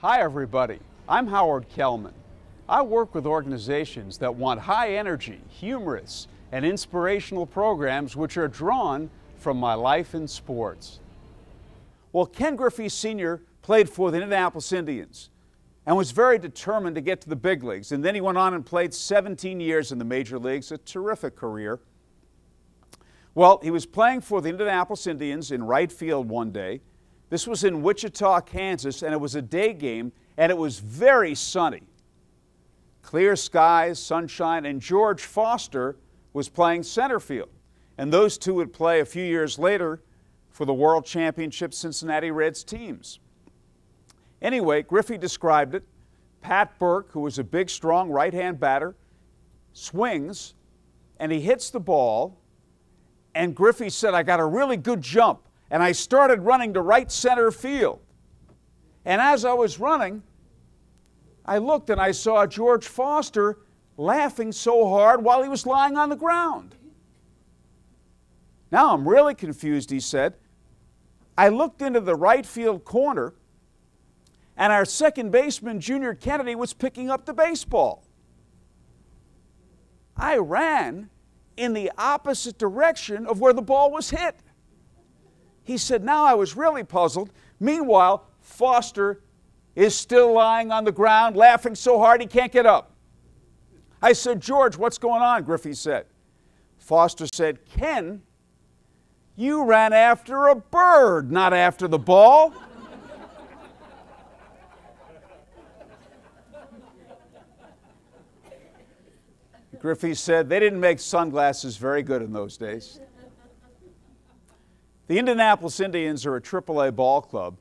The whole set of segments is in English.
Hi everybody, I'm Howard Kellman. I work with organizations that want high energy, humorous, and inspirational programs which are drawn from my life in sports. Well, Ken Griffey Sr. played for the Indianapolis Indians and was very determined to get to the big leagues. And then he went on and played 17 years in the major leagues, a terrific career. Well, he was playing for the Indianapolis Indians in right field one day. This was in Wichita, Kansas, and it was a day game, and it was very sunny. Clear skies, sunshine, and George Foster was playing center field. And those two would play a few years later for the World Championship Cincinnati Reds teams. Anyway, Griffey described it. Pat Burke, who was a big, strong right-hand batter, swings, and he hits the ball, and Griffey said, "I got a really good jump, and I started running to right center field. And as I was running, I looked and I saw George Foster laughing so hard while he was lying on the ground. Now I'm really confused," he said. "I looked into the right field corner, and our second baseman, Junior Kennedy, was picking up the baseball. I ran in the opposite direction of where the ball was hit." He said, "Now I was really puzzled. Meanwhile, Foster is still lying on the ground, laughing so hard he can't get up. I said, 'George, what's going on?' Griffey said. Foster said, 'Ken, you ran after a bird, not after the ball.'" Griffey said they didn't make sunglasses very good in those days. The Indianapolis Indians are a AAA ball club,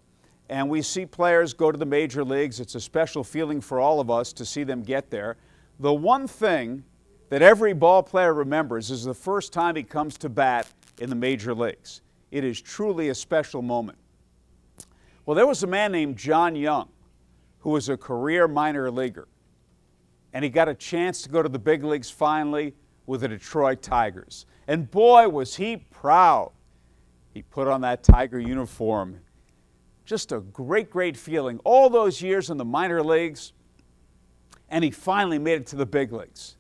and we see players go to the major leagues. It's a special feeling for all of us to see them get there. The one thing that every ball player remembers is the first time he comes to bat in the major leagues. It is truly a special moment. Well, there was a man named John Young who was a career minor leaguer, and he got a chance to go to the big leagues finally with the Detroit Tigers. And boy, was he proud. He put on that Tiger uniform. Just a great, great feeling. All those years in the minor leagues, and he finally made it to the big leagues.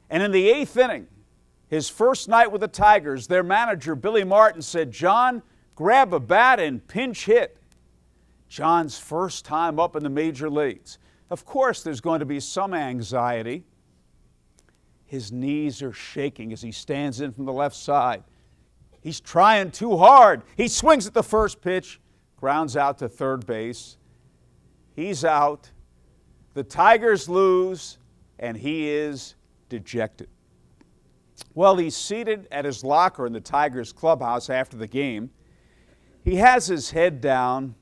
And in the 8th inning, his first night with the Tigers, their manager, Billy Martin, said, "John, grab a bat and pinch hit." John's first time up in the major leagues. Of course, there's going to be some anxiety. His knees are shaking as he stands in from the left side. He's trying too hard. He swings at the first pitch, grounds out to third base. He's out. The Tigers lose, and he is dejected. Well, he's seated at his locker in the Tigers clubhouse after the game. He has his head down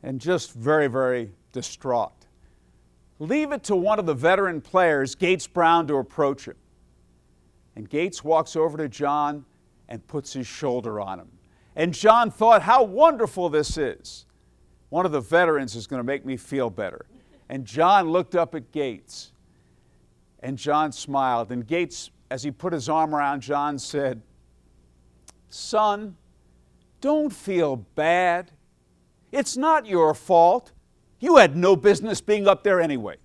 and just very, very distraught. Leave it to one of the veteran players, Gates Brown, to approach him. And Gates walks over to John and puts his shoulder on him. And John thought, how wonderful this is. One of the veterans is going to make me feel better. And John looked up at Gates. And John smiled. And Gates, as he put his arm around John, said, "Son, don't feel bad. It's not your fault. You had no business being up there anyway."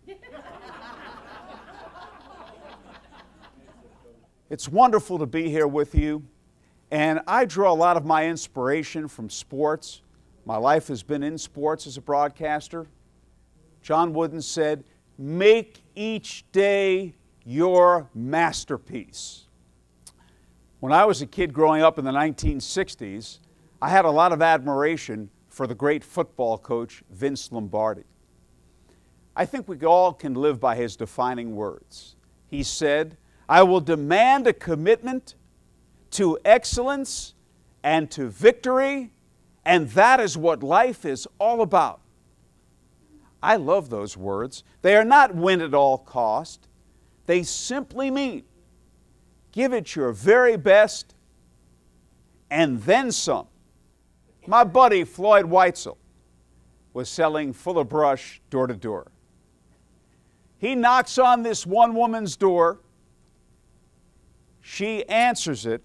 It's wonderful to be here with you, and I draw a lot of my inspiration from sports. My life has been in sports as a broadcaster. John Wooden said, "Make each day your masterpiece." When I was a kid growing up in the 1960s, I had a lot of admiration for the great football coach Vince Lombardi. I think we all can live by his defining words. He said, "I will demand a commitment to excellence and to victory, and that is what life is all about." I love those words. They are not win at all cost. They simply mean give it your very best and then some. My buddy Floyd Weitzel was selling Fuller Brush door to door. He knocks on this one woman's door. She answers it.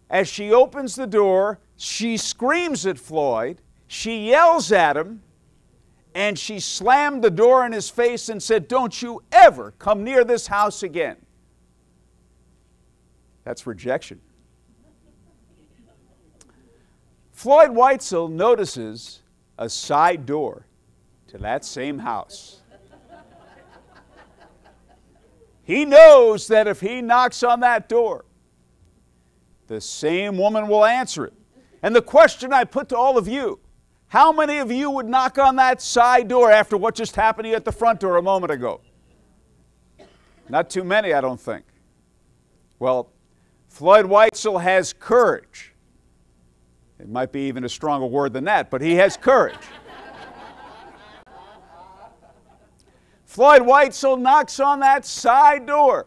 As she opens the door, she screams at Floyd. She yells at him, and she slammed the door in his face and said, "Don't you ever come near this house again." That's rejection. Floyd Weitzel notices a side door to that same house. He knows that if he knocks on that door, the same woman will answer it. And the question I put to all of you, how many of you would knock on that side door after what just happened to you at the front door a moment ago? Not too many, I don't think. Well, Floyd Weitzel has courage. It might be even a stronger word than that, but he has courage. Floyd Weitzel knocks on that side door.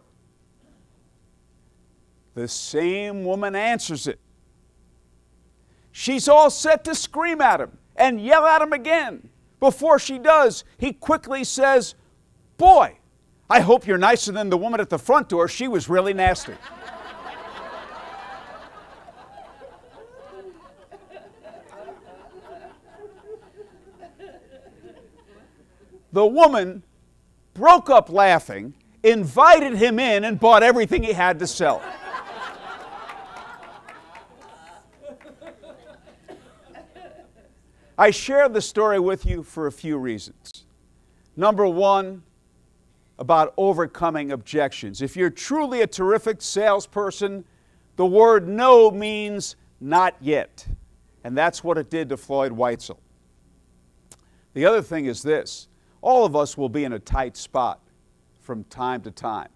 The same woman answers it. She's all set to scream at him and yell at him again. Before she does, he quickly says, "Boy, I hope you're nicer than the woman at the front door. She was really nasty." The woman broke up laughing, invited him in, and bought everything he had to sell. I share the story with you for a few reasons. Number one, about overcoming objections. If you're truly a terrific salesperson, the word no means not yet. And that's what it did to Floyd Weitzel. The other thing is this. All of us will be in a tight spot from time to time.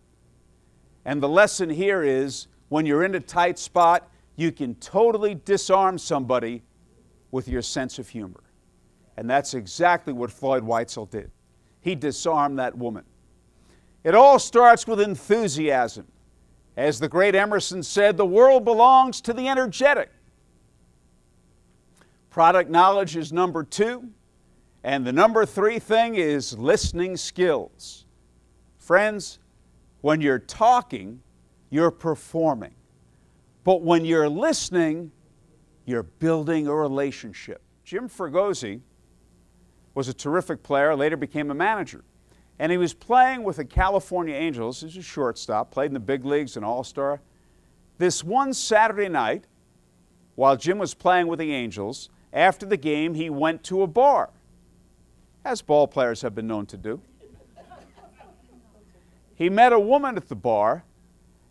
And the lesson here is, when you're in a tight spot, you can totally disarm somebody with your sense of humor. And that's exactly what Floyd Weitzel did. He disarmed that woman. It all starts with enthusiasm. As the great Emerson said, the world belongs to the energetic. Product knowledge is number two. And the number three thing is listening skills. Friends, when you're talking, you're performing. But when you're listening, you're building a relationship. Jim Fregosi was a terrific player, later became a manager. And he was playing with the California Angels. He was a shortstop, played in the big leagues, an all-star. This one Saturday night, while Jim was playing with the Angels, after the game, he went to a bar, as ball players have been known to do. He met a woman at the bar,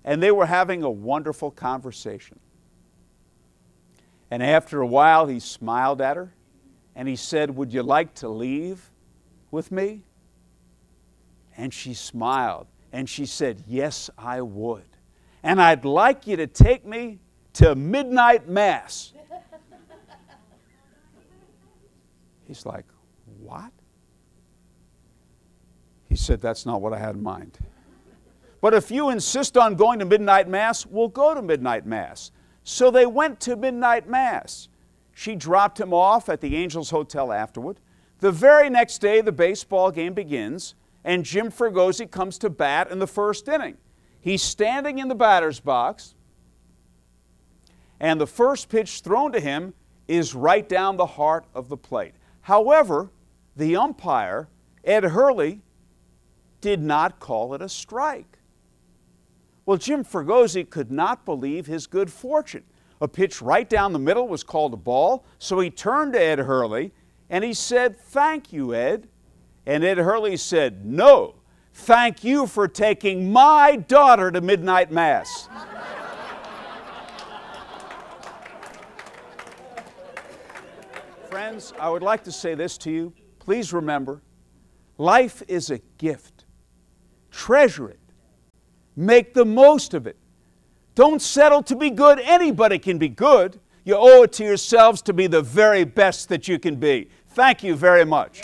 and they were having a wonderful conversation. And after a while, he smiled at her, and he said, "Would you like to leave with me?" And she smiled, and she said, "Yes, I would. And I'd like you to take me to midnight mass." He's like, "What?" He said, "That's not what I had in mind. But if you insist on going to midnight mass, we'll go to midnight mass." So they went to midnight mass. She dropped him off at the Angels Hotel afterward. The very next day, the baseball game begins, and Jim Fregosi comes to bat in the first inning. He's standing in the batter's box, and the first pitch thrown to him is right down the heart of the plate. However, the umpire, Ed Hurley, did not call it a strike. Well, Jim Fregosi could not believe his good fortune. A pitch right down the middle was called a ball, so he turned to Ed Hurley and he said, "Thank you, Ed." And Ed Hurley said, "No, thank you for taking my daughter to midnight mass." Friends, I would like to say this to you. Please remember, life is a gift. Treasure it. Make the most of it. Don't settle to be good. Anybody can be good. You owe it to yourselves to be the very best that you can be. Thank you very much.